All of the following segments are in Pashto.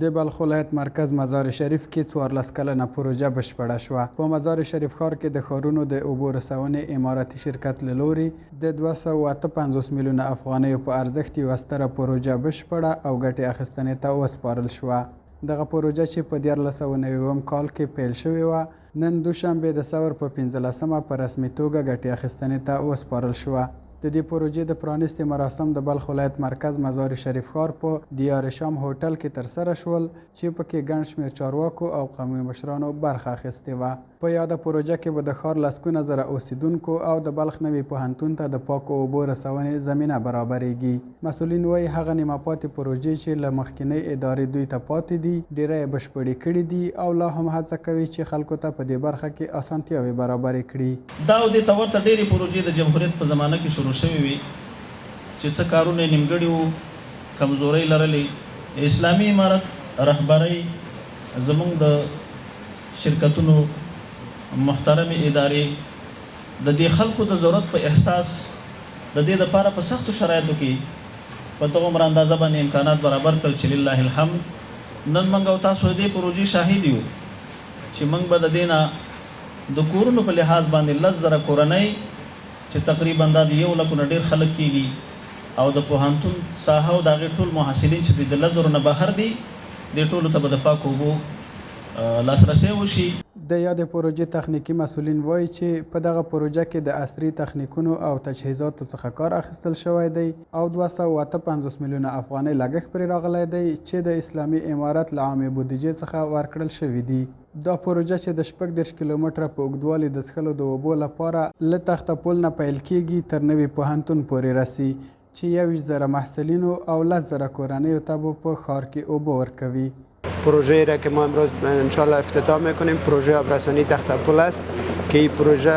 د بلخ ولایت مرکز مزار شریف کې 14 کلنه پروژه بشپړه شوه. په مزار شریف ښار کې د ښارونو د اوبو رسونې اماراتي شرکت له لوري د 258 میلیونه افغانیو په ارزښت یوه ستره پروژه بشپړه او ګټې اخیستنې ته وسپارل شوه. دغه پروژه چې په 1990 کال کې پیل شوې وه، نن دوشنبه د ثور په 15مه په رسمي توګه ګټې اخیستنې ته وسپارل شوه. د دې پروژې د پرانیستې مراسم د بلخ ولایت مرکز مزار شریف ښار په دیار شام هوټل کې ترسره شول چې پکې ګڼ شمېر چارواکو او قومي مشرانو برخه اخیستې وه. په یاده پروژه کې به د ښار لسګونه زره اوسیدونکو او د بلخ نوي پوهنتون ته د پاکو اوبو رسونې زمینه برابریږي. مسؤلین وایي هغه نیمه پاتې پروژې چې له مخکینۍ ادارې دوی ته پاتې دي ډیره یې بشپړې کړي دي او لا هم هڅه کوي چې خلکو ته په دې برخه کې اسانتیاوې برابرې کړي. دا د ته ورته ډېرې پروژې د جمهوریت په زمانه کې شروع شوې وي چې څه کارونه یې نیمګړي وو، کمزورۍ لرلې. اسلامي امارت رهبرۍ زموږ د شرکتونو محترمې ادارې د دې خلکو د ضرورت په احساس د دې لپاره په سختو شرایطو کې په دغومره اندازه باندې امکانات برابر کړل چې لله الحمد نن موږ او تاسو د دې پروژې شاهد یو چې موږ به د دې نه د کورونو په لحاظ باندې 10,000 کورنۍ چې تقریبا دا د 1 لک نه ډېر خلک کېږي او د پوهنتون ساحه او د هغې ټول محصلین چې د 10,000 نه بهر دي دې ټولو ته به د پاکو اوبو لاسرسی وشي. د یادې پروژې تخنیکي مسؤلین وایي چې په دغه پروژه کې د عصري تخنیکونو او تجهیزاتو څخه کار اخیستل شوی دی او 258 میلیونه افغانۍ لګښت پرې راغلی دی چې د اسلامي امارت له عامې بودیجې څخه ورکړل شوي دي. دا پروژه چې د 14 کیلومتره په اوږدوالي د څښلو د اوبو لپاره له تخته پل نه پیل کیږي تر نوي پوهنتون پورې رسي چې 21,000 محصلینو او 10,000 کورنیو ته به په ښار کې اوبه ورکوي. پروژه را که ما امروز انشالله افتتاح میکنیم پروژه آبرسانی تخته پل است که این پروژه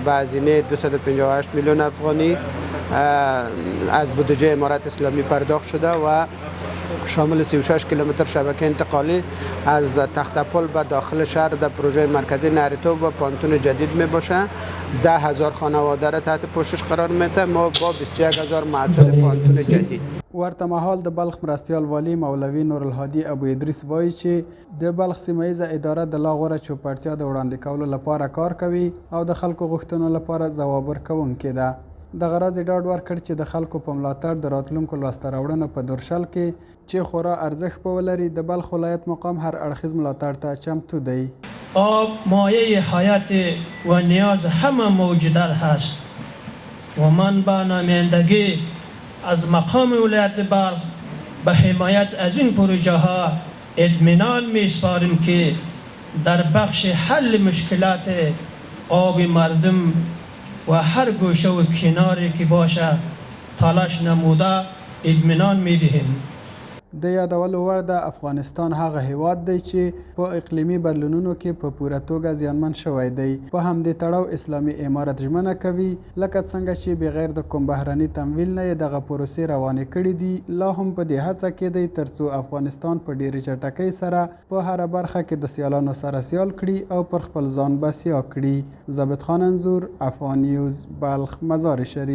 به هزینه 258 میلیون افغانی از بودجه امارت اسلامی پرداخت شده و شامل 36 کیلومتر شبکه انتقالی از تخته پل به داخل شهر در پروژه مرکزی نهریتو و پانتون جدید می باشه. 10,000 خانواده را تحت پوشش قرار میده ما با 21,000 محصل پانتون جدید. ورته مهال د بلخ مرستیال والی مولوي نورالهادي ابو ادریس وایي چې د بلخ سیمه اداره د لا غوره چوپړتیا د وړاندې کولو لپاره کار کوي او د خلکو غوښتنو لپاره ځواب ورکوونکې ده. دغه راز یې ډاډ ورکړ چې د خلکو په ملاتړ د راتلونکو لاسته راوړنو په درشل کې چې خورا ارزښت به ولري د بلخ ولایت مقام هر اړخیز ملاتړ ته چمتو دی. آب مایه حیات و نیاز همه موجودات هست و من با نمایندگی از مقام ولایت بلخ به حمایت از این پروژه ها اطمینان می‌سپاریم که در بخش حل مشکلات آب مردم و هر گوشه و کناری که باشه تلاش نموده اطمینان می‌دهیم. د یادولو وړ د افغانستان هغه هیواد دی چې په اقلیمي بدلونونو کې په پوره توګه زیانمن شوی دی. په همدې تړاو اسلامي امارت ژمنه کوي لکه څنګه چې بغیر د کوم بهرني تمویل نه یې دغه پروسې روانې کړي دي لا هم په دې هڅه کې دی ترڅو افغانستان په ډېرې چټکۍ سره په هره برخه کې د سیالانو سره سیال کړي او پر خپل ځان بسیا کړي. ضابط خان انځور، افغان نیوز، بلخ، مزار شریف.